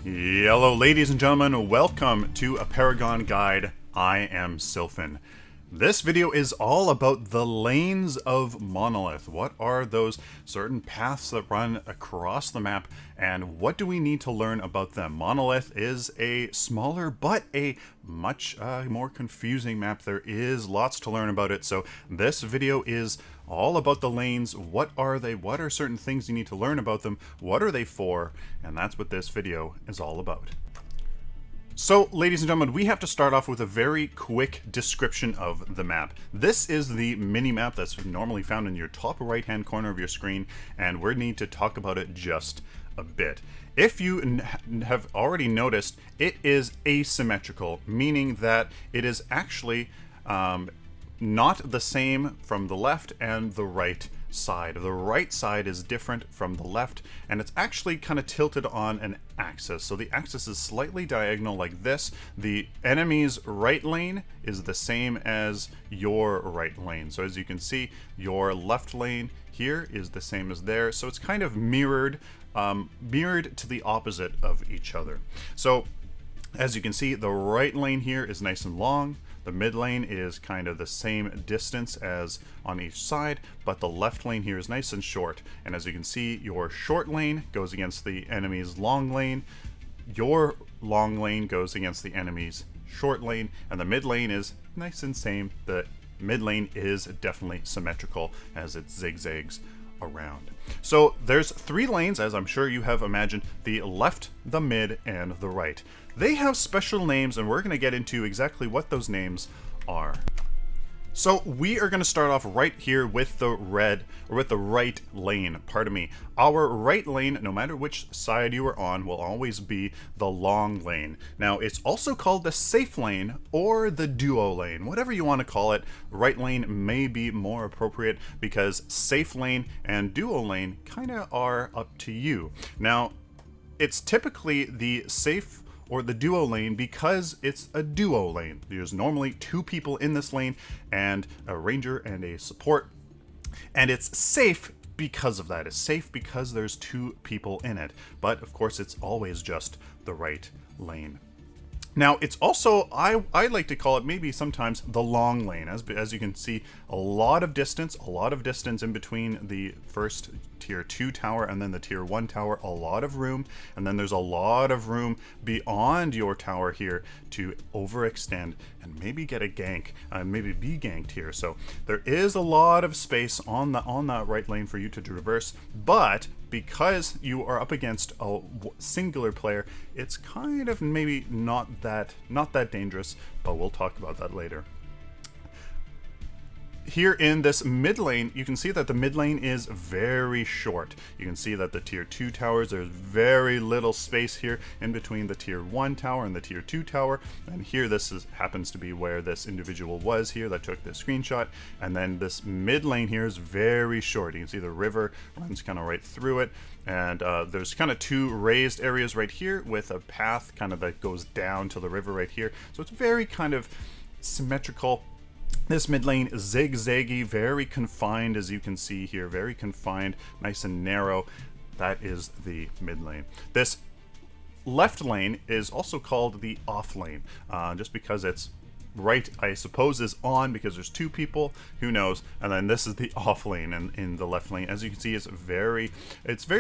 Hello ladies and gentlemen, welcome to a Paragon Guide. I am Sylphin. This video is all about the lanes of Monolith. What are those certain paths that run across the map, and what do we need to learn about them? Monolith is a smaller but a much more confusing map. There is lots to learn about it, so this video is all about the lanes. What are they? What are certain things you need to learn about them? What are they for? And that's what this video is all about. So, ladies and gentlemen, we have to start off with a very quick description of the map. This is the mini-map that's normally found in your top right-hand corner of your screen, and we need to talk about it just a bit. If you have already noticed, it is asymmetrical, meaning that it is actually not the same from the left and the right side. The right side is different from the left, and it's actually kind of tilted on an axis. So the axis is slightly diagonal like this. The enemy's right lane is the same as your right lane. So as you can see, your left lane here is the same as there. So it's kind of mirrored to the opposite of each other. So as you can see, the right lane here is nice and long. The mid lane is kind of the same distance as on each side, but the left lane here is nice and short. And as you can see, your short lane goes against the enemy's long lane. Your long lane goes against the enemy's short lane, and the mid lane is nice and same. The mid lane is definitely symmetrical as it zigzags around. So there's three lanes, as I'm sure you have imagined: the left, the mid, and the right. They have special names, and we're going to get into exactly what those names are. So we are going to start off right here with the right lane, pardon me. Our right lane, no matter which side you are on, will always be the long lane. Now, it's also called the safe lane or the duo lane, whatever you want to call it. Right lane may be more appropriate because safe lane and duo lane kind of are up to you. Now, it's typically the safe or the duo lane because it's a duo lane. There's normally two people in this lane, and a ranger and a support, and it's safe because of that. It's safe because there's two people in it, but of course it's always just the right lane. Now, it's also, I like to call it maybe sometimes the long lane. As you can see, a lot of distance in between the first tier 2 tower and then the tier 1 tower, a lot of room, and then there's a lot of room beyond your tower here to overextend and maybe get a gank, maybe be ganked here. So there is a lot of space on that right lane for you to traverse, but because you are up against a singular player, it's kind of maybe not that dangerous, but we'll talk about that later. Here in this mid lane, you can see that the mid lane is very short. You can see that the tier 2 towers, there's very little space here in between the tier 1 tower and the tier 2 tower. And here happens to be where this individual was here that took this screenshot. And then this mid lane here is very short. You can see the river runs kind of right through it. And there's kind of two raised areas right here with a path kind of that goes down to the river right here. So it's very kind of symmetrical. This mid lane is zigzaggy, very confined, as you can see here, very confined, nice and narrow. That is the mid lane. This left lane is also called the off lane, just because it's right, I suppose, is on because there's two people, who knows. And then this is the off lane in the left lane. As you can see, it's very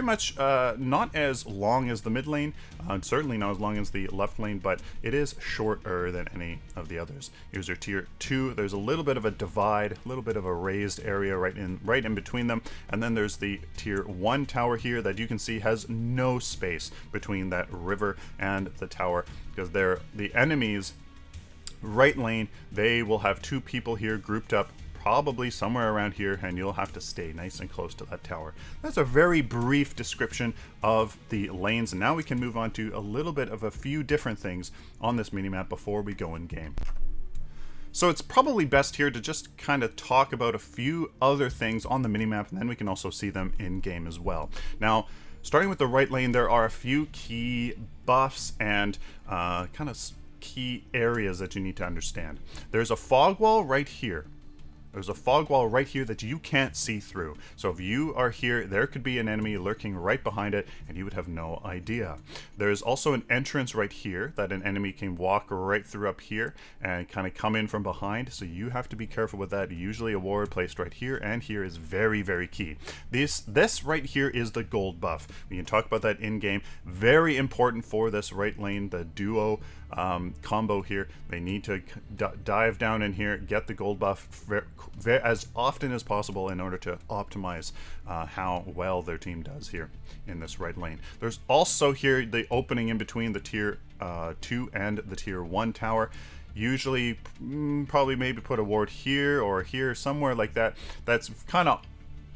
much not as long as the mid lane, certainly not as long as the left lane, but it is shorter than any of the others. Here's your tier 2. There's a little bit of a divide, a little bit of a raised area right in between them, and then there's the tier 1 tower here that you can see has no space between that river and the tower, because they're the enemies. Right lane, they will have two people here grouped up probably somewhere around here, and you'll have to stay nice and close to that tower. That's a very brief description of the lanes, and now we can move on to a little bit of a few different things on this minimap before we go in game. So it's probably best here to just kind of talk about a few other things on the minimap, and then we can also see them in game as well. Now, starting with the right lane, there are a few key buffs and kind of key areas that you need to understand. There's a fog wall right here. There's a fog wall right here that you can't see through. So if you are here, there could be an enemy lurking right behind it and you would have no idea. There's also an entrance right here that an enemy can walk right through up here and kind of come in from behind. So you have to be careful with that. Usually a ward placed right here and here is very, very key. This right here is the gold buff. We can talk about that in game. Very important for this right lane, the duo combo here. They need to dive down in here, get the gold buff as often as possible in order to optimize how well their team does here in this right lane. There's also here the opening in between the tier 2 and the tier 1 tower. Usually probably maybe put a ward here or here, somewhere like that. That's kind of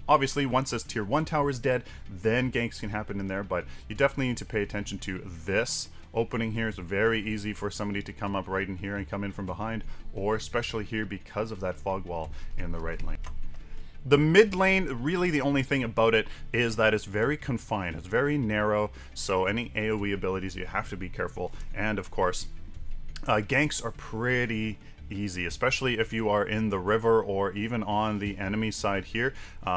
obviously once this tier 1 tower is dead, then ganks can happen in there, but you definitely need to pay attention to this opening here. Is very easy for somebody to come up right in here and come in from behind, or especially here because of that fog wall in the right lane. The mid lane, really the only thing about it is that it's very confined. It's very narrow, so any AoE abilities you have to be careful. And of course, ganks are pretty easy, especially if you are in the river or even on the enemy side here.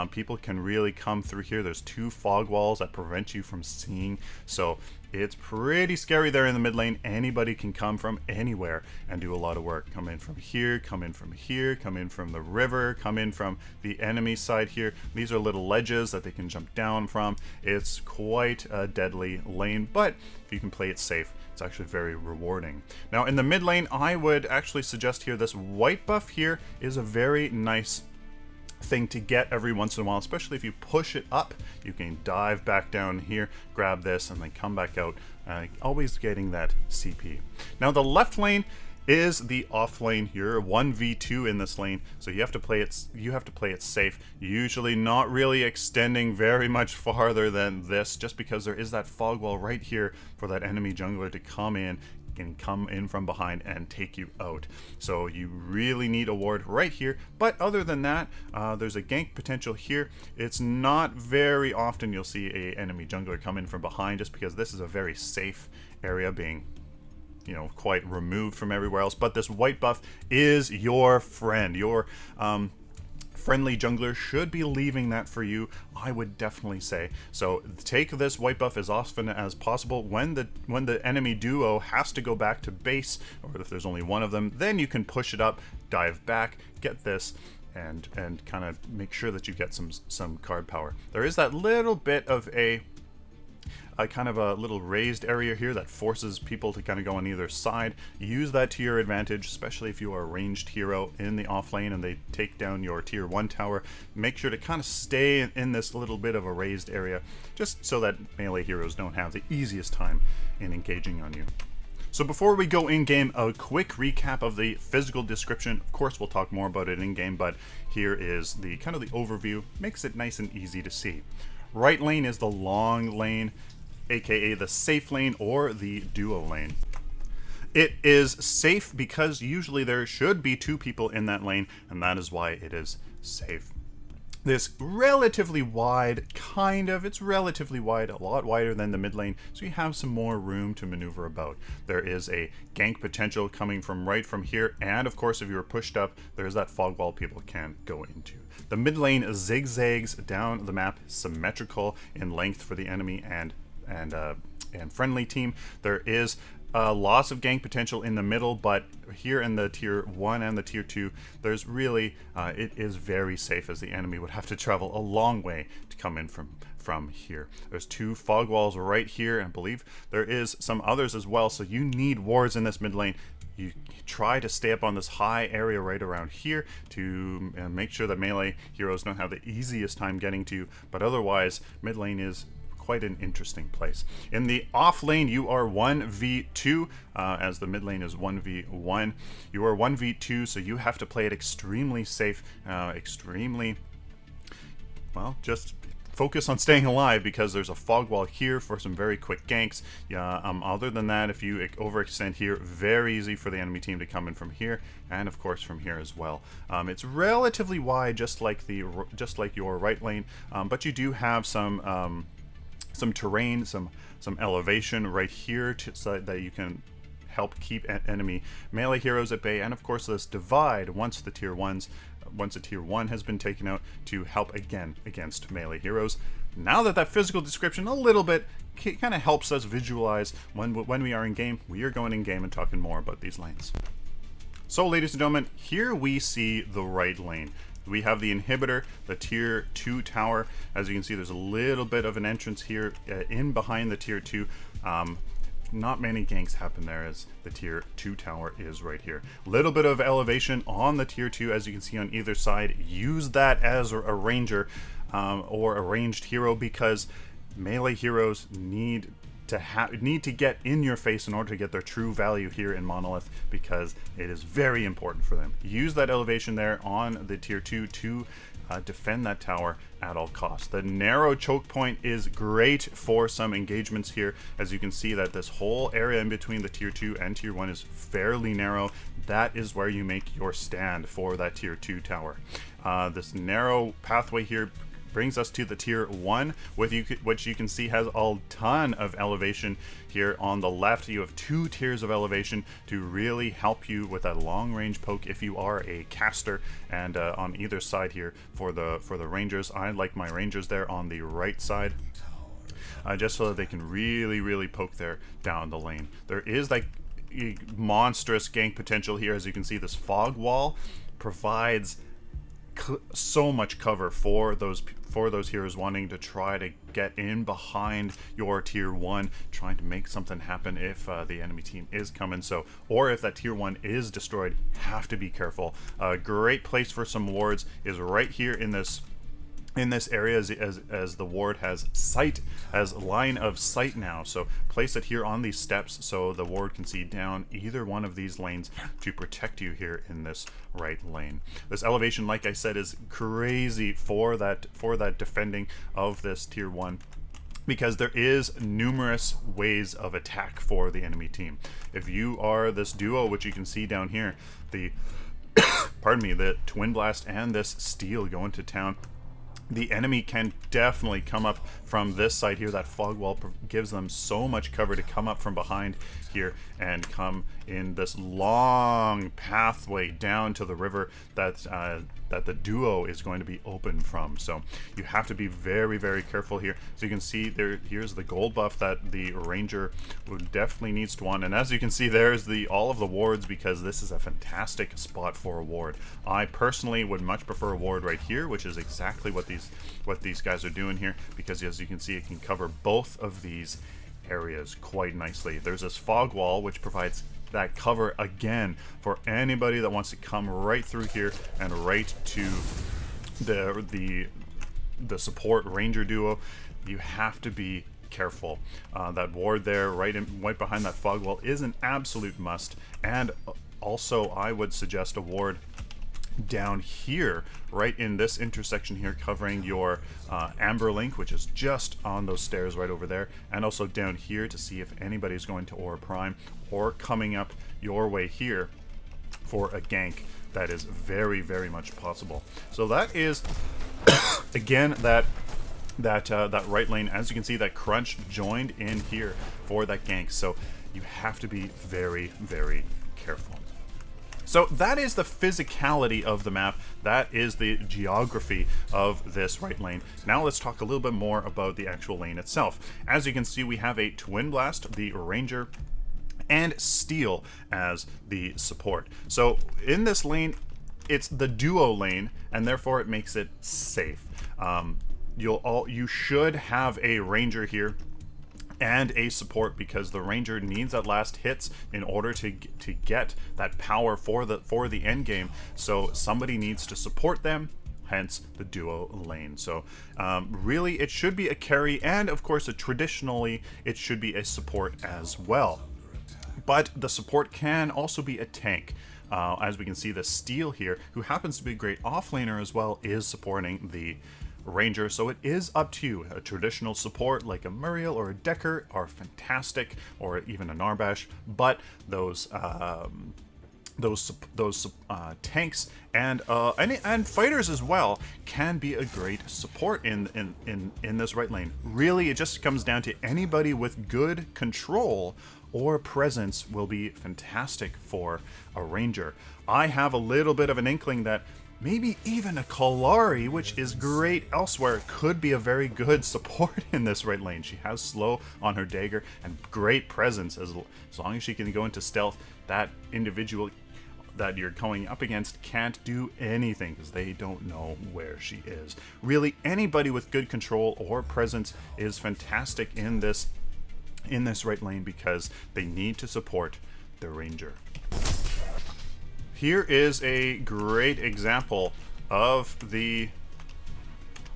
People can really come through here. There's 2 fog walls that prevent you from seeing, so it's pretty scary there in the mid lane. Anybody can come from anywhere and do a lot of work. Come in from here, come in from here, come in from the river, come in from the enemy side here. These are little ledges that they can jump down from. It's quite a deadly lane, but if you can play it safe, it's actually very rewarding. Now in the mid lane, I would actually suggest here this white buff here is a very nice thing to get every once in a while, especially if you push it up. You can dive back down here, grab this, and then come back out, always getting that CP. Now the left lane is the off lane. You're 1v2 in this lane, so you have to play it safe. Usually not really extending very much farther than this, just because there is that fog wall right here for that enemy jungler to come in from behind and take you out. So you really need a ward right here, but other than that, there's a gank potential here. It's not very often you'll see a enemy jungler come in from behind, just because this is a very safe area, being quite removed from everywhere else. But this white buff is your friend. Your friendly jungler should be leaving that for you, I would definitely say. So take this white buff as often as possible. When the enemy duo has to go back to base, or if there's only one of them, then you can push it up, dive back, get this, and kind of make sure that you get some card power. There is that little bit of a kind of a little raised area here that forces people to kind of go on either side. Use that to your advantage, especially if you are a ranged hero in the off lane and they take down your tier 1 tower. Make sure to kind of stay in this little bit of a raised area, just so that melee heroes don't have the easiest time in engaging on you. So before we go in-game, a quick recap of the physical description. Of course, we'll talk more about it in-game, but here is the kind of the overview. Makes it nice and easy to see. Right lane is the long lane, aka the safe lane or the duo lane. It is safe because usually there should be 2 people in that lane, and that is why it is safe. This relatively wide, it's relatively wide, a lot wider than the mid lane, so you have some more room to maneuver about. There is a gank potential coming from right from here, and of course if you were pushed up, there's that fog wall people can go into. The mid lane zigzags down the map, symmetrical in length for the enemy and friendly team. There is loss of gank potential in the middle, but here in the tier 1 and the tier 2, there's really it is very safe, as the enemy would have to travel a long way to come in from here. There's 2 fog walls right here, and I believe there is some others as well, so you need wards in this mid lane. You try to stay up on this high area right around here to make sure that melee heroes don't have the easiest time getting to you, but otherwise mid lane is quite an interesting place. In the off lane, you are 1v2, as the mid lane is 1v1. You are 1v2, so you have to play it extremely safe, just focus on staying alive, because there's a fog wall here for some very quick ganks. Other than that, if you overextend here, very easy for the enemy team to come in from here, and of course from here as well. It's relatively wide, just like your right lane, but you do have some terrain, some elevation right here so that you can help keep enemy melee heroes at bay. And of course this divide, once the tier 1s once a tier 1 has been taken out to help again against melee heroes. Now that physical description a little bit kind of helps us visualize when we are in game, we are going in game and talking more about these lanes. So ladies and gentlemen, here we see the right lane. We have the inhibitor, the tier 2 tower. As you can see, there's a little bit of an entrance here in behind the tier 2. Not many ganks happen there, as the tier 2 tower is right here. Little bit of elevation on the tier 2, as you can see on either side. Use that as a ranger or a ranged hero, because melee heroes need to get in your face in order to get their true value here in Monolith, because it is very important for them. Use that elevation there on the tier 2 to defend that tower at all costs. The narrow choke point is great for some engagements here. As you can see, that this whole area in between the tier 2 and tier 1 is fairly narrow. That is where you make your stand for that tier 2 tower. This narrow pathway here brings us to the tier 1, which you can see has a ton of elevation here on the left. You have 2 tiers of elevation to really help you with that long range poke if you are a caster, and on either side here for the rangers. I like my rangers there on the right side, just so that they can really poke there down the lane. There is like monstrous gank potential here. As you can see, this fog wall provides so much cover for those heroes wanting to try to get in behind your tier 1, trying to make something happen if the enemy team is coming. So, or if that tier 1 is destroyed, have to be careful. A great place for some wards is right here in this area, as the ward has line of sight now. So place it here on these steps so the ward can see down either one of these lanes to protect you here in this right lane. This elevation, like I said, is crazy for that defending of this tier 1, because there is numerous ways of attack for the enemy team. If you are this duo, which you can see down here, the pardon me, the Twin Blast and this Steel go into town, the enemy can definitely come up from this side here. That fog wall gives them so much cover to come up from behind here and come in this long pathway down to the river that the duo is going to be open from. So you have to be very careful here. So you can see here's the gold buff that the ranger definitely needs to want, and as you can see, there's all of the wards, because this is a fantastic spot for a ward. I personally would much prefer a ward right here, which is exactly what these guys are doing here, because as you can see, it can cover both of these areas quite nicely. There's this fog wall which provides that cover again for anybody that wants to come right through here and right to the support ranger duo. You have to be careful. That ward there right behind that fog wall is an absolute must, and also I would suggest a ward down here, right in this intersection here, covering your Amber Link, which is just on those stairs right over there, and also down here to see if anybody's going to Aura Prime or coming up your way here for a gank. That is very much possible. So that is again that right lane. As you can see, that Crunch joined in here for that gank, so you have to be very careful. So that is the physicality of the map. That is the geography of this right lane. Now let's talk a little bit more about the actual lane itself. As you can see, we have a Twin Blast, the Ranger, and Steel as the support. So in this lane, it's the duo lane, and therefore it makes it safe. You should have a Ranger here and a support, because the Ranger needs that last hits in order to get that power for the end game. So somebody needs to support them, hence the duo lane. So really it should be a carry, and of course traditionally it should be a support as well. But the support can also be a tank. As we can see, the Steel here, who happens to be a great offlaner as well, is supporting the Ranger. So it is up to you. A traditional support like a Muriel or a Decker are fantastic, or even a Narbash, but those tanks and fighters as well can be a great support in this right lane. Really, it just comes down to anybody with good control or presence will be fantastic for a Ranger. I have a little bit of an inkling that maybe even a Kalari, which is great elsewhere, could be a very good support in this right lane. She has slow on her dagger and great presence. As long as she can go into stealth, that individual that you're going up against can't do anything because they don't know where she is. Really, anybody with good control or presence is fantastic in this right lane because they need to support the ranger. Here is a great example of the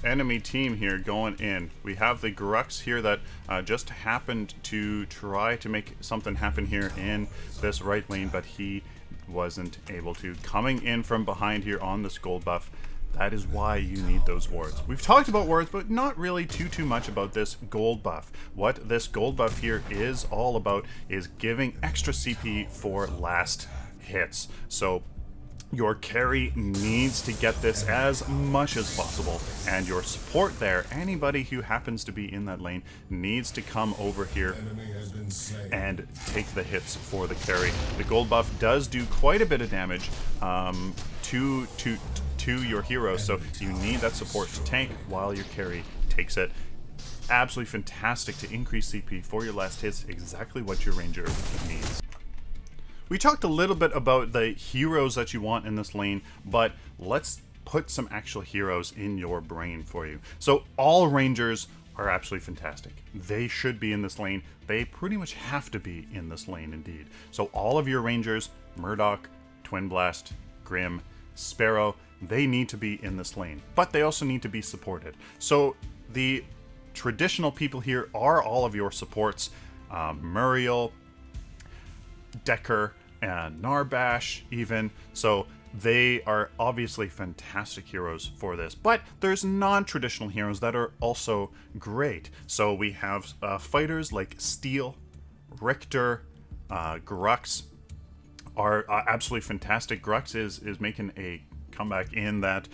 enemy team here going in. We have the Grux here that just happened to try to make something happen here in this right lane, but he wasn't able to. Coming in from behind here on this gold buff, that is why you need those wards. We've talked about wards, but not really too much about this gold buff. What this gold buff here is all about is giving extra CP for last hits. So your carry needs to get this as much as possible, and your support there, anybody who happens to be in that lane, needs to come over here and take the hits for the carry. The gold buff does do quite a bit of damage to your hero, so you need that support to tank while your carry takes it. Absolutely fantastic to increase CP for your last hits, exactly what your ranger needs. We talked a little bit about the heroes that you want in this lane, but let's put some actual heroes in your brain for you. So all rangers are absolutely fantastic. They should be in this lane. They pretty much have to be in this lane indeed. So all of your rangers, Murdoch, Twin Blast, Grim, Sparrow, they need to be in this lane, but they also need to be supported. So the traditional people here are all of your supports, Muriel, Decker, and Narbash even. So they are obviously fantastic heroes for this, but there's non-traditional heroes that are also great. So we have fighters like Steel, Richter, Grux are absolutely fantastic. Grux is making a comeback in that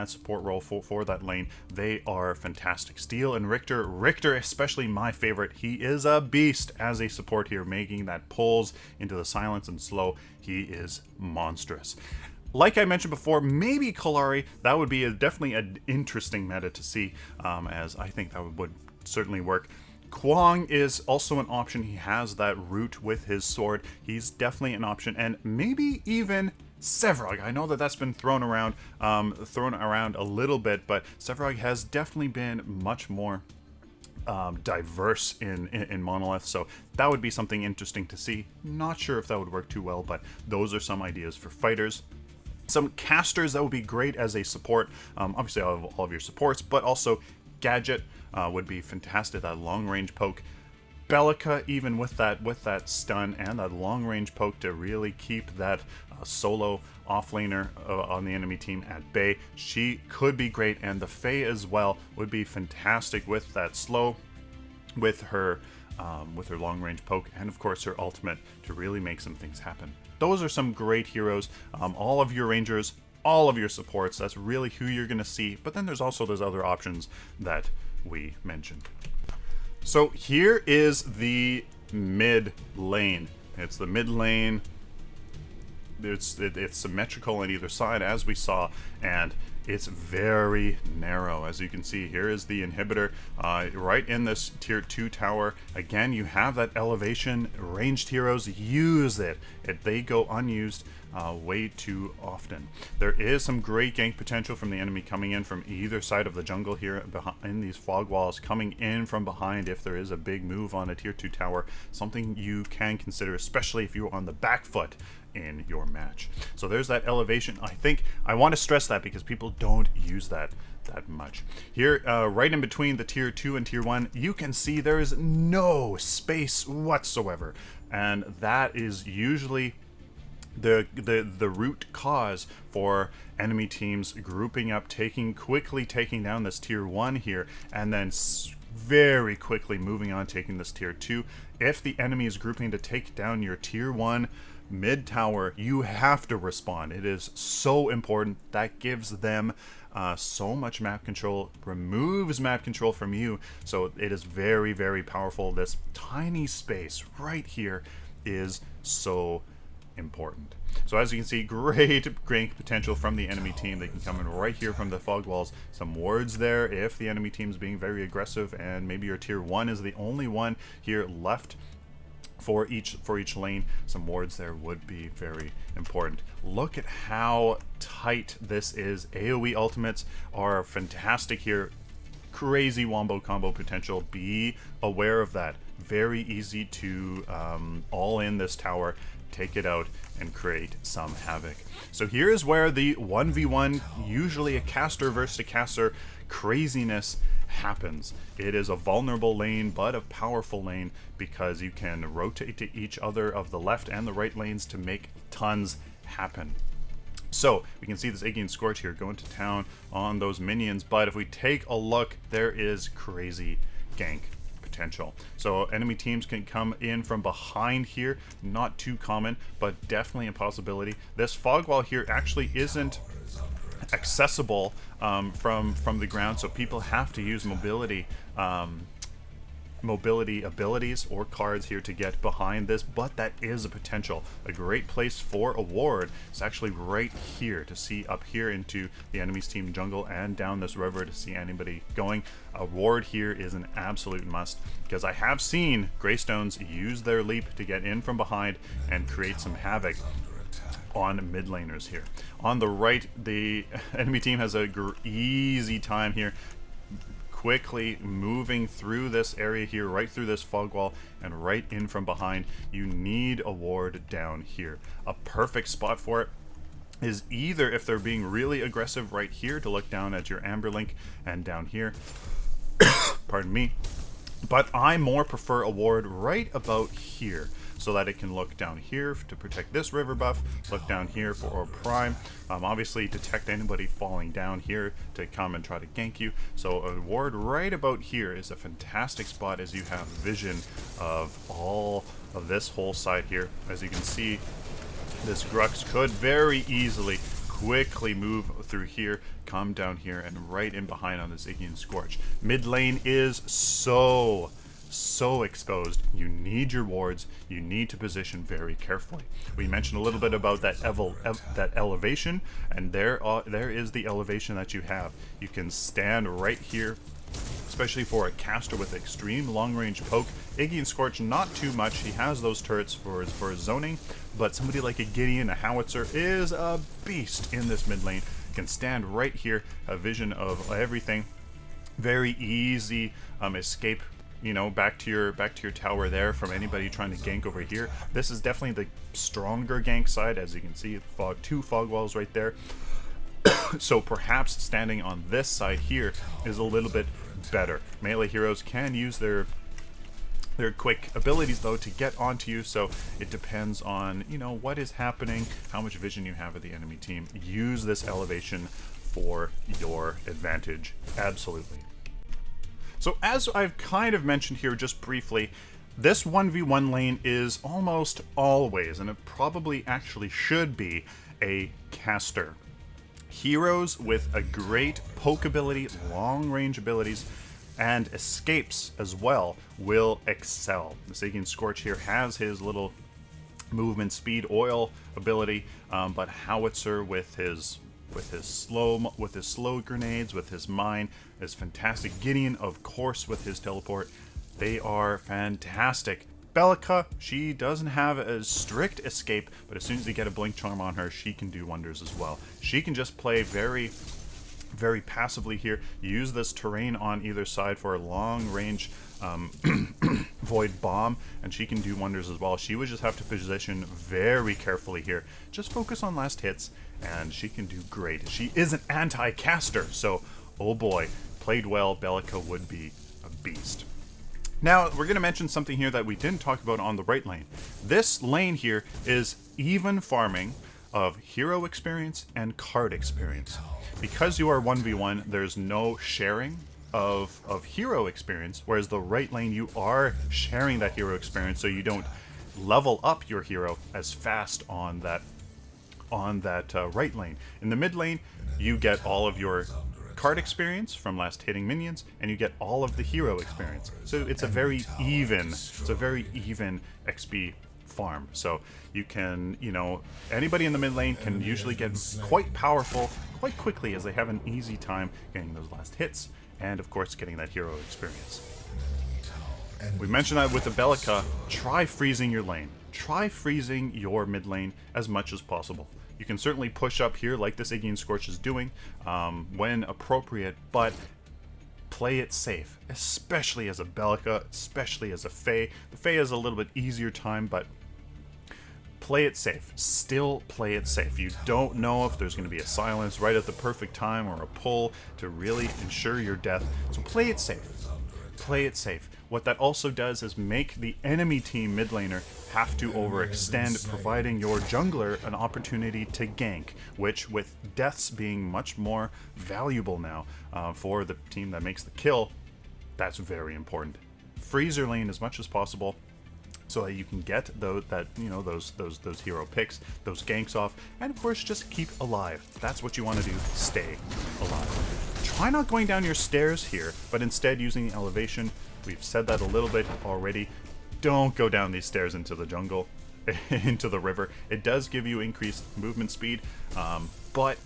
support role for that lane. They are fantastic. Steel and Richter especially my favorite. He is a beast as a support here, making that pulls into the silence and slow. He is monstrous. Like I mentioned before, maybe Kalari, that would be definitely an interesting meta to see, as I think that would certainly work. Kwong is also an option. He has that root with his sword. He's definitely an option, and maybe even Sevrog. I know that that's been thrown around a little bit, but Sevrog has definitely been much more diverse in Monolith, so that would be something interesting to see. Not sure if that would work too well, but those are some ideas for fighters. Some casters that would be great as a support. Obviously, all of your supports, but also Gadget would be fantastic. That long range poke. Bellica, even with that stun and that long range poke to really keep that solo offlaner on the enemy team at bay. She could be great, and the Fae as well would be fantastic with that slow, with her long range poke, and of course her ultimate to really make some things happen. Those are some great heroes. All of your rangers, all of your supports, that's really who you're going to see, but then there's also those other options that we mentioned. So here is the mid lane. It's the mid lane. It's symmetrical on either side, as we saw, and it's very narrow. As you can see, here is the inhibitor right in this tier 2 tower. Again, you have that elevation. Ranged heroes, use it. They go unused way too often. There is some great gank potential from the enemy coming in from either side of the jungle here in these fog walls, coming in from behind if there is a big move on a tier 2 tower. Something you can consider, especially if you're on the back foot in your match. So there's that elevation. I think I want to stress that because people don't use that much. Here, right in between the tier 2 and tier 1, you can see there is no space whatsoever, and that is usually the root cause for enemy teams grouping up, quickly taking down this tier 1 here, and then very quickly moving on, taking this tier 2. If the enemy is grouping to take down your tier 1 mid tower, you have to respond. It is so important. That gives them so much map control, removes map control from you, so it is very, very powerful. This tiny space right here is so important. So as you can see, great gank potential from the enemy team. They can come in right here from the fog walls. Some wards there if the enemy team's being very aggressive, and maybe your tier 1 is the only one here left for each lane. Some wards there would be very important. Look at how tight this is. AoE ultimates are fantastic here. Crazy wombo combo potential. Be aware of that. Very easy to all in this tower, take it out, and create some havoc. So here is where the 1v1, usually a caster versus a caster, craziness happens. It is a vulnerable lane, but a powerful lane, because you can rotate to each other of the left and the right lanes to make tons happen. So we can see this Iggy and Scorch here going to town on those minions, but if we take a look, there is crazy gank potential. So enemy teams can come in from behind here. Not too common, but definitely a possibility. This fog wall here actually isn't accessible from the ground, so people have to use mobility abilities or cards here to get behind this, but that is a potential. A great place for a ward is actually right here, to see up here into the enemy's team jungle and down this river to see anybody going. A ward here is an absolute must, because I have seen Greystones use their leap to get in from behind and create some havoc on mid laners here. On the right, the enemy team has a easy time here, quickly moving through this area here, right through this fog wall and right in from behind. You need a ward down here. A perfect spot for it is either if they're being really aggressive right here, to look down at your Amber Link and down here. Pardon me. But I more prefer a ward right about here, so that it can look down here to protect this river buff, look down here for Orb Prime, obviously detect anybody falling down here to come and try to gank you. So a ward right about here is a fantastic spot, as you have vision of all of this whole side here. As you can see, this Grux could very easily quickly move through here, come down here, and right in behind on this Iggy and Scorch. Mid lane is so exposed. You need your wards. You need to position very carefully. We mentioned a little bit about that elevation, and there is the elevation that you have. You can stand right here, especially for a caster with extreme long-range poke. Iggy and Scorch, not too much. He has those turrets for his zoning, but somebody like a Gideon, a Howitzer, is a beast in this mid lane. Can stand right here, a vision of everything. Very easy escape, you know, back to your tower there from anybody trying to gank over here. This is definitely the stronger gank side, as you can see, two fog walls right there. So perhaps standing on this side here is a little bit better. Melee heroes can use their quick abilities though to get onto you, so it depends on, you know, what is happening, how much vision you have of the enemy team. Use this elevation for your advantage, absolutely. So as I've kind of mentioned here just briefly, this 1v1 lane is almost always, and it probably actually should be, a caster. Heroes with a great poke ability, long range abilities, and escapes as well will excel. The Iggy and Scorch here has his little movement speed oil ability, but Howitzer with his slow grenades, with his mine, is fantastic. Gideon, of course, with his teleport. They are fantastic. Belica, she doesn't have a strict escape, but as soon as you get a blink charm on her, she can do wonders as well. She can just play very passively here. Use this terrain on either side for a long range void bomb, and she can do wonders as well. She would just have to position very carefully here. Just focus on last hits, and she can do great. She is an anti-caster, so oh boy, played well, Belica would be a beast. Now, we're going to mention something here that we didn't talk about on the right lane. This lane here is even farming of hero experience and card experience. Because you are 1v1, there's no sharing of hero experience, whereas the right lane, you are sharing that hero experience, so you don't level up your hero as fast on that right lane. In the mid lane, you get all of your card experience from last hitting minions, and you get all of the hero experience. So it's a very even XP farm. So you can, you know, anybody in the mid lane can usually get quite powerful quite quickly, as they have an easy time getting those last hits and of course getting that hero experience. We mentioned that with the Bellica, try freezing your lane. Try freezing your mid lane as much as possible. You can certainly push up here like this Iggy and Scorch is doing when appropriate, but play it safe, especially as a Bellica, especially as a Fae. The Fae is a little bit easier time, but play it safe. Still play it safe. You don't know if there's going to be a silence right at the perfect time or a pull to really ensure your death. So play it safe. Play it safe. What that also does is make the enemy team mid laner have to overextend, providing your jungler an opportunity to gank, which with deaths being much more valuable now for the team that makes the kill, that's very important. Freeze your lane as much as possible, so that you can get those hero picks, those ganks off, and of course just keep alive. That's what you want to do, stay alive. Try not going down your stairs here, but instead using the elevation. We've said that a little bit already. Don't go down these stairs into the jungle, into the river. It does give you increased movement speed, but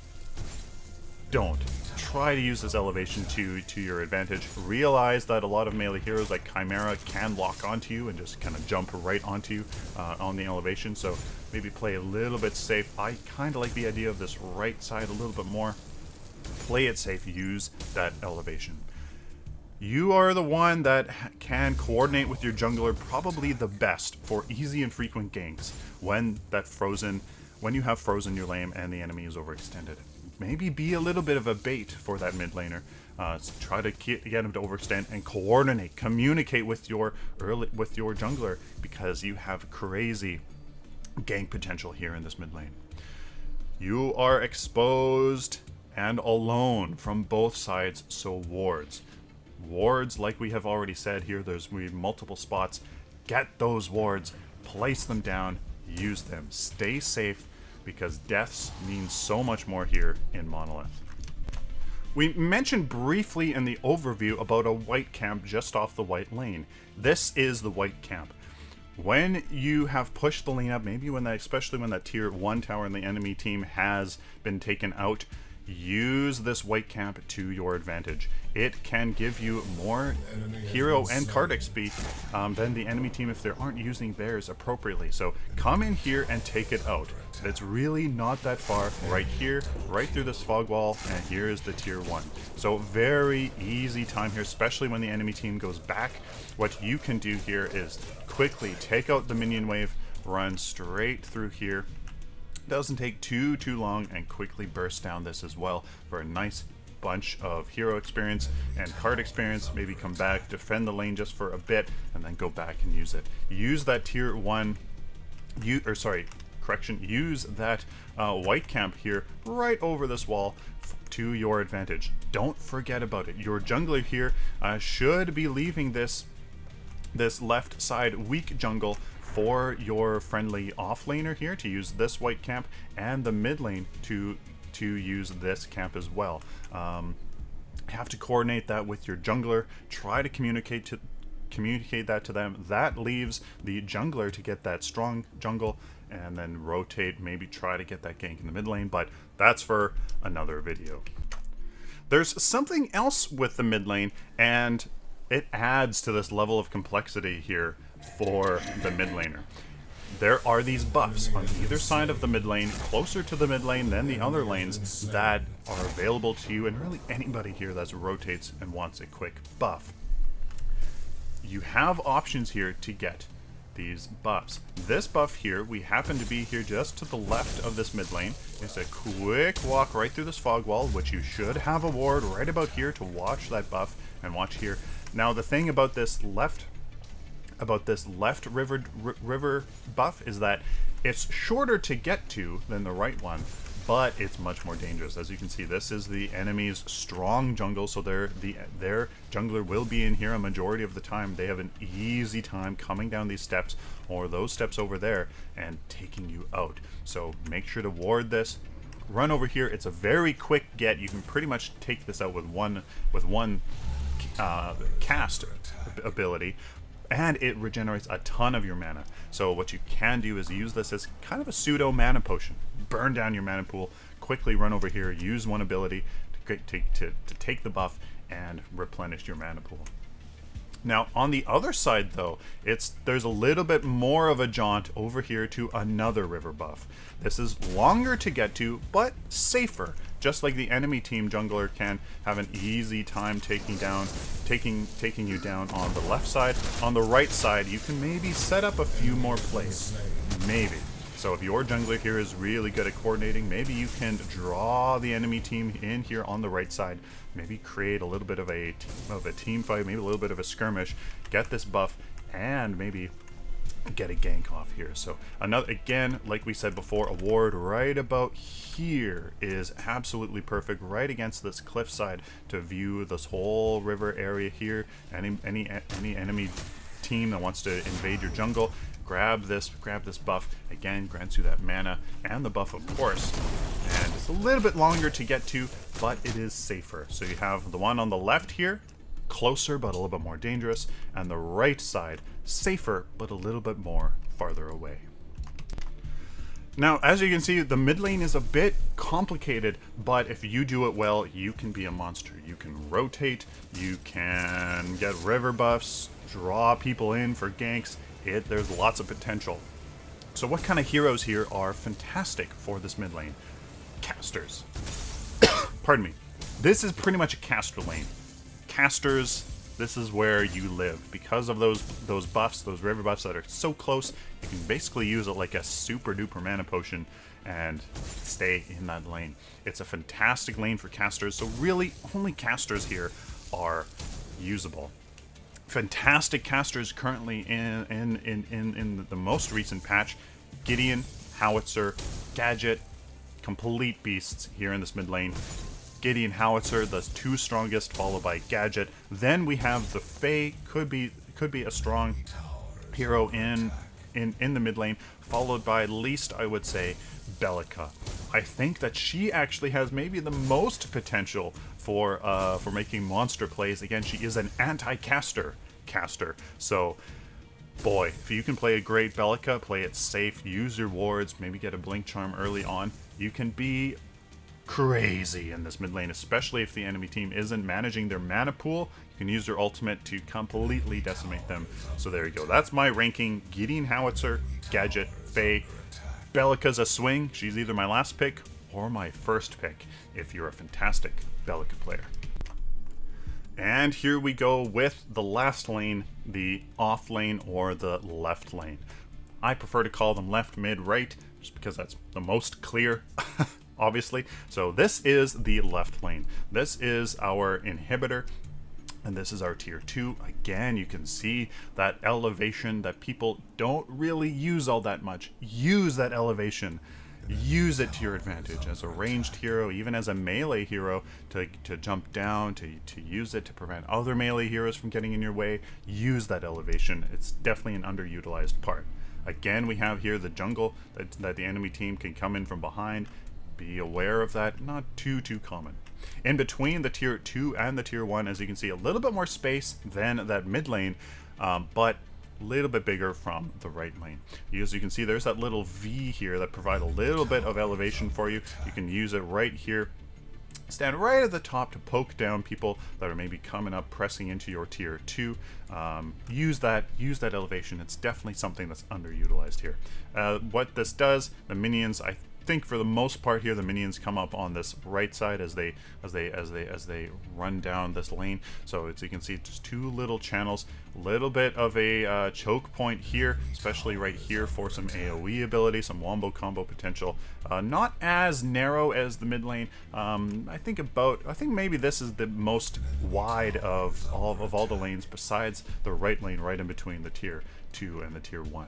don't. Try to use this elevation to your advantage. Realize that a lot of melee heroes like Chimera can lock onto you and just kind of jump right onto you on the elevation, so maybe play a little bit safe. I kind of like the idea of this right side a little bit more. Play it safe, use that elevation. You are the one that can coordinate with your jungler probably the best for easy and frequent ganks when you have frozen your lane and the enemy is overextended. Maybe be a little bit of a bait for that mid laner. So try to get him to overextend and coordinate, communicate with your jungler, because you have crazy gank potential here in this mid lane. You are exposed and alone from both sides, so wards. Wards, like we have already said here, we have multiple spots. Get those wards, place them down, use them. Stay safe, because deaths mean so much more here in Monolith. We mentioned briefly in the overview about a white camp just off the white lane. This is the white camp. When you have pushed the lane up, maybe especially when that tier 1 tower in the enemy team has been taken out, use this white camp to your advantage. It can give you more hero and card XP than the enemy team if they aren't using theirs appropriately. So come in here and take it out. It's really not that far. Right here, right through this fog wall, and here is the tier 1. So very easy time here, especially when the enemy team goes back. What you can do here is quickly take out the minion wave, run straight through here. Doesn't take too long, and quickly burst down this as well for a nice bunch of hero experience and card experience. Maybe come back, defend the lane just for a bit, and then go back and use it. Use that tier 1, use that white camp here right over this wall to your advantage. Don't forget about it. Your jungler here should be leaving this left side weak jungle for your friendly offlaner here to use this white camp, and the mid lane to use this camp as well. Have to coordinate that with your jungler. Try to communicate that to them. That leaves the jungler to get that strong jungle, and then rotate, maybe try to get that gank in the mid lane, but that's for another video. There's something else with the mid lane, and it adds to this level of complexity here for the mid laner. There are these buffs on either side of the mid lane, closer to the mid lane than the other lanes, that are available to you, and really anybody here that rotates and wants a quick buff. You have options here to get these buffs. This buff here, we happen to be here just to the left of this mid lane. It's a quick walk right through this fog wall, which you should have a ward right about here to watch that buff, and watch here. Now the thing about this left river buff is that it's shorter to get to than the right one, but it's much more dangerous. As you can see, this is the enemy's strong jungle, so their jungler will be in here a majority of the time. They have an easy time coming down these steps or those steps over there and taking you out. So make sure to ward this. Run over here. It's a very quick get. You can pretty much take this out with one cast ability. and it regenerates a ton of your mana. So what you can do is use this as kind of a pseudo mana potion. Burn down your mana pool, quickly run over here, use one ability to take the buff and replenish your mana pool. Now, on the other side, though, there's a little bit more of a jaunt over here to another river buff. This is longer to get to, but safer. Just like the enemy team jungler can have an easy time taking you down on the left side. On the right side, you can maybe set up a few more plays. Maybe. So if your jungler here is really good at coordinating, maybe you can draw the enemy team in here on the right side, maybe create a little bit of a team fight, maybe a little bit of a skirmish, get this buff, and maybe get a gank off here. So another, again, like we said before, a ward right about here is absolutely perfect, right against this cliffside to view this whole river area here. Any enemy team that wants to invade your jungle, grab this buff. Again, grants you that mana and the buff, of course. And it's a little bit longer to get to, but it is safer. So you have the one on the left here, closer but a little bit more dangerous, and the right side, safer but a little bit more farther away. Now, as you can see, the mid lane is a bit complicated, but if you do it well, you can be a monster. You can rotate, you can get river buffs, draw people in for ganks. There's lots of potential. So what kind of heroes here are fantastic for this mid lane? Casters. Pardon me. This is pretty much a caster lane. Casters, this is where you live. Because of those buffs, those river buffs that are so close, you can basically use it like a super duper mana potion and stay in that lane. It's a fantastic lane for casters, so really only casters here are usable. Fantastic casters currently in the most recent patch: Gideon, Howitzer, Gadget, complete beasts here in this mid lane. Gideon, Howitzer, the two strongest, followed by Gadget. Then we have the Fae, could be a strong hero in the mid lane, followed by, at least I would say, Bellica. I think that she actually has maybe the most potential for making monster plays. Again, she is an anti-caster caster. So, boy, if you can play a great Bellica, play it safe, use your wards, maybe get a blink charm early on, you can be crazy in this mid lane, especially if the enemy team isn't managing their mana pool. You can use their ultimate to completely decimate them. So there you go. That's my ranking: Gideon, Howitzer, Gadget, Fae. Bellica's a swing. She's either my last pick or my first pick if you're a fantastic Bellica player. And here we go with the last lane, the off lane or the left lane. I prefer to call them left, mid, right, just because that's the most clear, obviously. So this is the left lane. This is our inhibitor, and this is our tier 2. Again, you can see that elevation that people don't really use all that much. Use that elevation. Use it to your advantage as a ranged hero, even as a melee hero, to jump down, to use it to prevent other melee heroes from getting in your way. Use that elevation. It's definitely an underutilized part. Again, we have here the jungle that the enemy team can come in from behind. Be aware of that. Not too common. In between the tier 2 and the tier 1, as you can see, a little bit more space than that mid lane, but a little bit bigger from the right lane. As you can see, there's that little V here that provides a little bit of elevation for you. You can use it right here. Stand right at the top to poke down people that are maybe coming up, pressing into your tier 2. Use that elevation. It's definitely something that's underutilized here. What this does, the minions, I think for the most part here, the minions come up on this right side as they run down this lane. So as you can see, just two little channels, a little bit of a choke point here, especially right here for some AoE ability, some wombo combo potential. Not as narrow as the mid lane. I think maybe this is the most wide of all the lanes besides the right lane, right in between the tier 2 and the tier 1.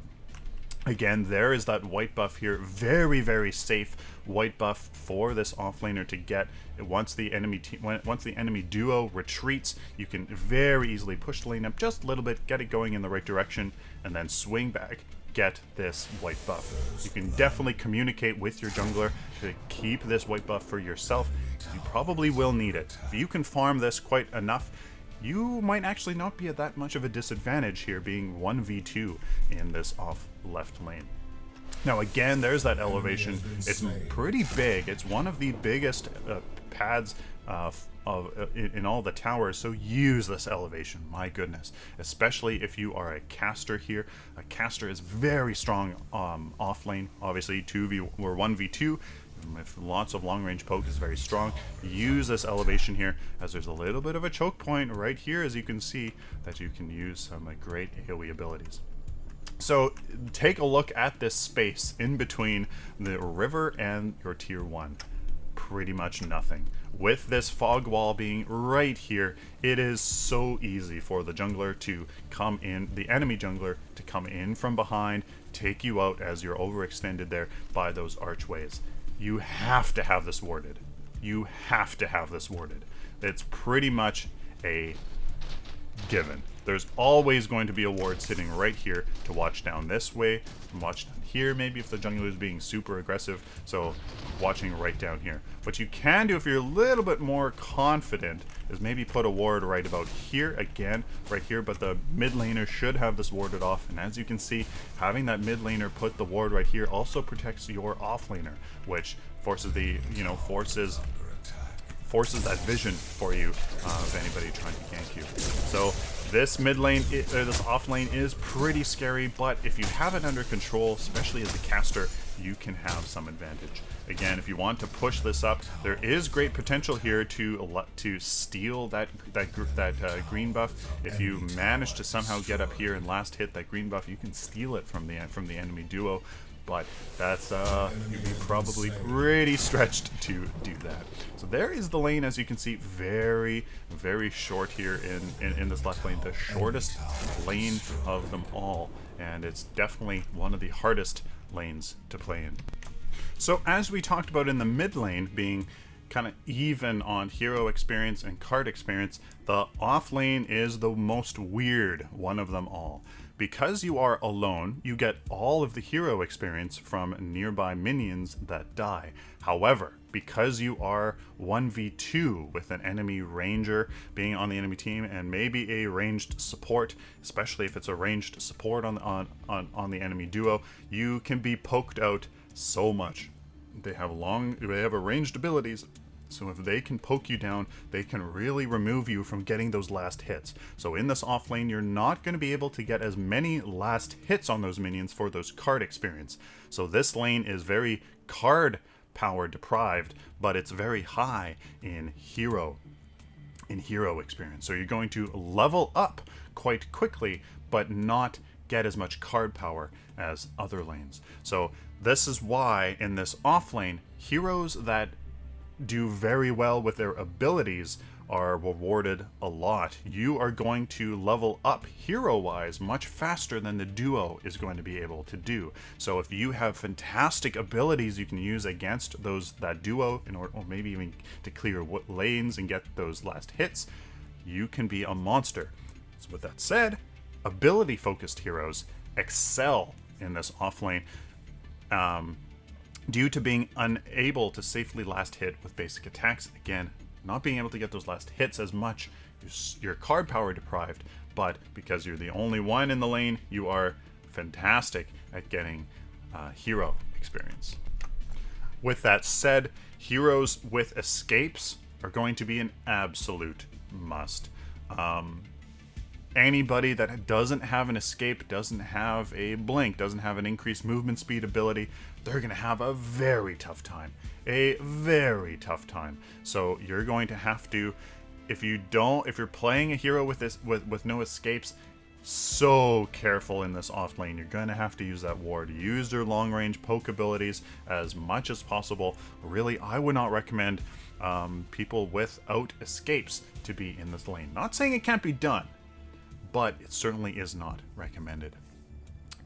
Again, there is that white buff here. Very, very safe white buff for this offlaner to get. Once the enemy duo retreats, you can very easily push the lane up just a little bit, get it going in the right direction, and then swing back, get this white buff. You can definitely communicate with your jungler to keep this white buff for yourself. You probably will need it. If you can farm this quite enough, you might actually not be at that much of a disadvantage here, being 1v2 in this off left lane. Now again, there's that elevation. It's pretty big. It's one of the biggest pads in all the towers, so use this elevation, my goodness. Especially if you are a caster here. A caster is very strong off lane. Obviously 2v or 1v2 with lots of long range poke is very strong. Use this elevation here, as there's a little bit of a choke point right here, as you can see, that you can use some great AoE abilities. So take a look at this space in between the river and your tier 1. Pretty much nothing. With this fog wall being right here, it is so easy for the jungler to come in, the enemy jungler to come in from behind, take you out as you're overextended there by those archways. You have to have this warded. You have to have this warded. It's pretty much a given. There's always going to be a ward sitting right here to watch down this way, and watch down here maybe if the jungler is being super aggressive, so watching right down here. What you can do if you're a little bit more confident is maybe put a ward right about here, again, right here, but the mid laner should have this warded off, and as you can see, having that mid laner put the ward right here also protects your off laner, which forces the, forces that vision for you of anybody trying to gank you. So this mid lane, this off lane is pretty scary, but if you have it under control, especially as a caster, you can have some advantage. Again, if you want to push this up, there is great potential here to steal that green buff. If you manage to somehow get up here and last hit that green buff, you can steal it from the enemy duo. But that's you'd be probably pretty stretched to do that. So there is the lane, as you can see, very, very short here in this left lane, the shortest lane of them all, and it's definitely one of the hardest lanes to play in. So as we talked about in the mid lane being kind of even on hero experience and card experience, the off lane is the most weird one of them all. Because you are alone, you get all of the hero experience from nearby minions that die. However, because you are 1v2 with an enemy ranger being on the enemy team and maybe a ranged support, especially if it's a ranged support on the enemy duo, you can be poked out so much. They have ranged abilities, so if they can poke you down, they can really remove you from getting those last hits. So in this off lane, you're not going to be able to get as many last hits on those minions for those card experience. So this lane is very card power deprived, but it's very high in hero experience. So you're going to level up quite quickly, but not get as much card power as other lanes. So this is why in this off lane, heroes that do very well with their abilities are rewarded a lot. You are going to level up hero-wise much faster than the duo is going to be able to do. So if you have fantastic abilities you can use against that duo in order, or maybe even to clear lanes and get those last hits, you can be a monster. So with that said, ability-focused heroes excel in this offlane. Due to being unable to safely last hit with basic attacks, again, not being able to get those last hits as much, you're card power deprived, but because you're the only one in the lane, you are fantastic at getting hero experience. With that said, heroes with escapes are going to be an absolute must. Anybody that doesn't have an escape, doesn't have a blink, doesn't have an increased movement speed ability, they're going to have a very tough time. A very tough time. So you're going to have to, if you're playing a hero with no escapes, so careful in this off lane. You're going to have to use that ward. Use their long range poke abilities as much as possible. Really, I would not recommend people without escapes to be in this lane. Not saying it can't be done, but it certainly is not recommended.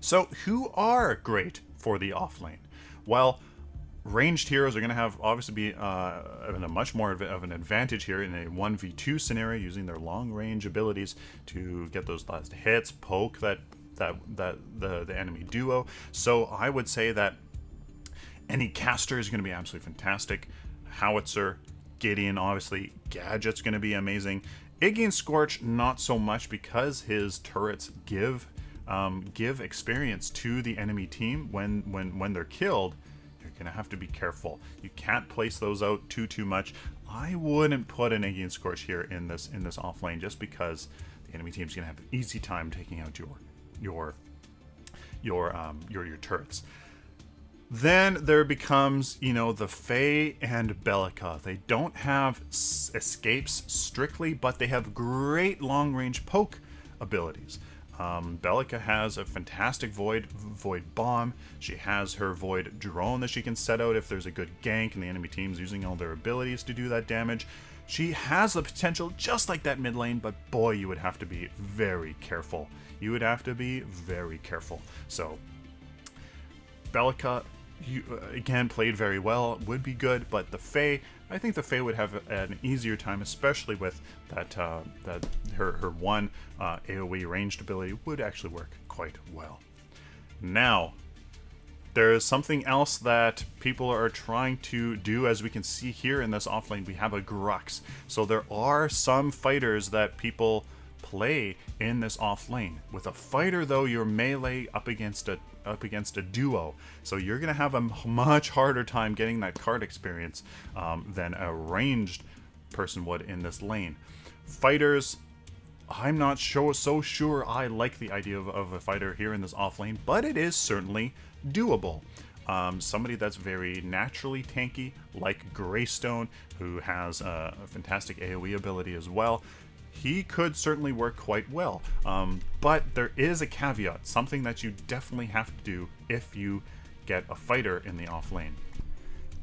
So who are great for the off lane? Well, ranged heroes are going to have obviously be in a much more of an advantage here in a 1v2 scenario, using their long range abilities to get those last hits, poke the enemy duo. So I would say that any caster is going to be absolutely fantastic. Howitzer, Gideon, obviously, Gadget's going to be amazing. Iggy and Scorch, not so much, because his turrets give experience to the enemy team when they're killed. You're gonna have to be careful. You can't place those out too much. I wouldn't put an Iggy and Scorch here in this off lane, just because the enemy team's gonna have an easy time taking out your turrets. Then there becomes, you know, the Fae and Bellica. They don't have escapes strictly, but they have great long-range poke abilities. Bellica has a fantastic Void Bomb. She has her Void Drone that she can set out if there's a good gank and the enemy team's using all their abilities to do that damage. She has the potential just like that mid lane, but boy, you would have to be very careful. You would have to be very careful. So, Bellica, again, played very well, would be good, but the Fae, I think the Fae would have an easier time, especially with that her one AoE ranged ability would actually work quite well. Now, there is something else that people are trying to do. As we can see here in this offlane, we have a Grux. So there are some fighters that people play in this off lane. With a fighter, though, you're melee up against a duo, so you're gonna have a much harder time getting that card experience than a ranged person would in this lane. Fighters, I'm not so sure I like the idea of a fighter here in this off lane, but it is certainly doable. Somebody that's very naturally tanky, like Greystone, who has a fantastic AoE ability as well. He could certainly work quite well, but there is a caveat, something that you definitely have to do if you get a fighter in the off lane.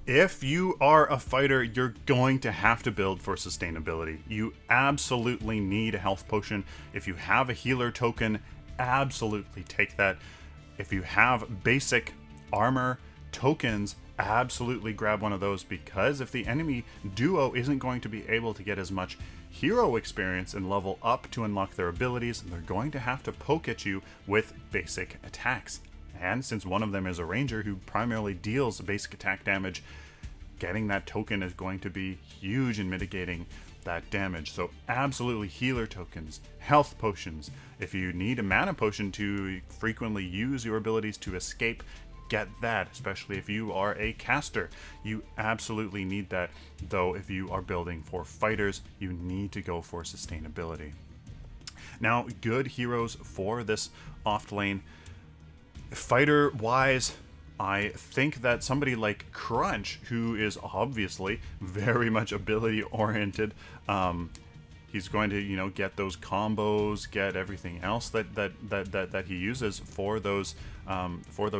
If you are a fighter, you're going to have to build for sustainability. You absolutely need a health potion. If you have a healer token, absolutely take that. If you have basic armor tokens, absolutely grab one of those, because if the enemy duo isn't going to be able to get as much hero experience and level up to unlock their abilities, they're going to have to poke at you with basic attacks. And since one of them is a ranger who primarily deals basic attack damage, getting that token is going to be huge in mitigating that damage. So absolutely healer tokens, health potions. If you need a mana potion to frequently use your abilities to escape, get that, especially if you are a caster. You absolutely need that, though if you are building for fighters, you need to go for sustainability. Now, good heroes for this off lane. Fighter-wise, I think that somebody like Crunch, who is obviously very much ability-oriented, he's going to, you know, get those combos, get everything else that he uses for those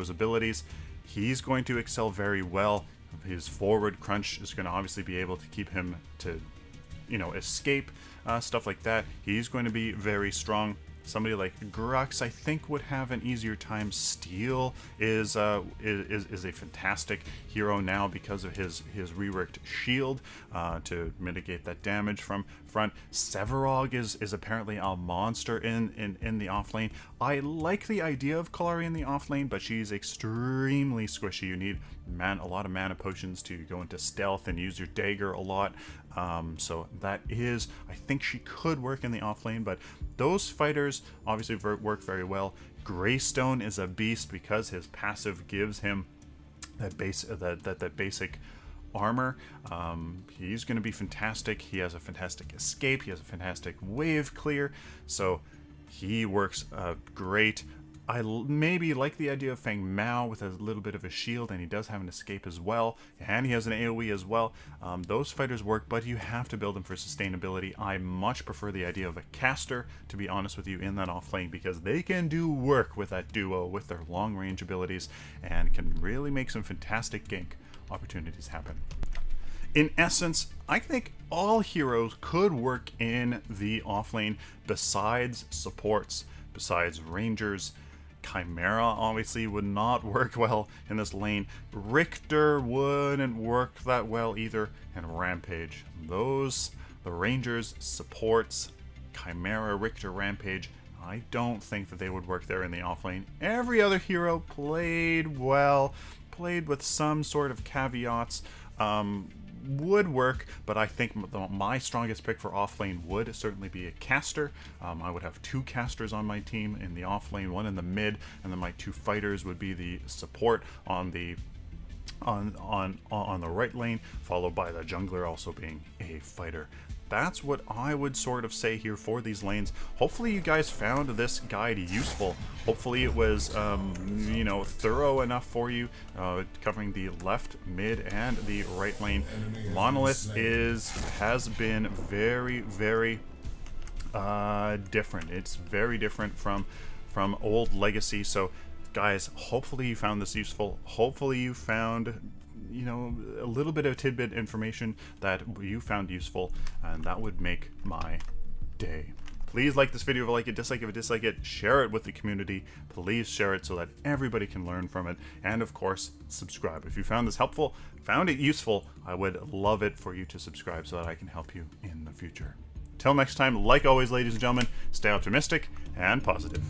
abilities. He's going to excel very well. His forward crunch is going to obviously be able to keep him to, you know, escape stuff like that. He's going to be very strong. Somebody like Grux, I think, would have an easier time. Steel is a fantastic hero now because of his reworked shield to mitigate that damage from front. Sevarog is apparently a monster in the offlane. I like the idea of Kallari in the offlane, but she's extremely squishy. You need a lot of mana potions to go into stealth and use your dagger a lot. So that is, I think she could work in the offlane, but those fighters obviously work very well. Greystone is a beast because his passive gives him that basic armor. He's going to be fantastic. He has a fantastic escape. He has a fantastic wave clear. So he works great. I maybe like the idea of Feng Mao with a little bit of a shield, and he does have an escape as well, and he has an AoE as well. Those fighters work, but you have to build them for sustainability. I much prefer the idea of a caster, to be honest with you, in that offlane, because they can do work with that duo with their long range abilities and can really make some fantastic gank opportunities happen. In essence, I think all heroes could work in the offlane besides supports, besides rangers. Chimera obviously would not work well in this lane. Richter wouldn't work that well either, and Rampage. Those, the Rangers, supports, Chimera, Richter, Rampage, I don't think that they would work there in the offlane. Every other hero played well, played with some sort of caveats. would work, but I think my strongest pick for off lane would certainly be a caster. I would have 2 casters on my team in the off lane, 1 in the mid, and then my 2 fighters would be the support on the right lane, followed by the jungler also being a fighter. That's what I would sort of say here for these lanes. Hopefully you guys found this guide useful. Hopefully it was, you know, thorough enough for you, covering the left, mid, and the right lane. Monolith has been very, very different. It's very different from old Legacy. So guys, hopefully you found this useful. Hopefully you found, you know, a little bit of tidbit information that you found useful, and that would make my day. Please like this video if you like it, dislike it if you dislike it, share it with the community. Please share it so that everybody can learn from it, and of course, subscribe. If you found this helpful, found it useful, I would love it for you to subscribe so that I can help you in the future. Till next time, like always, ladies and gentlemen, stay optimistic and positive.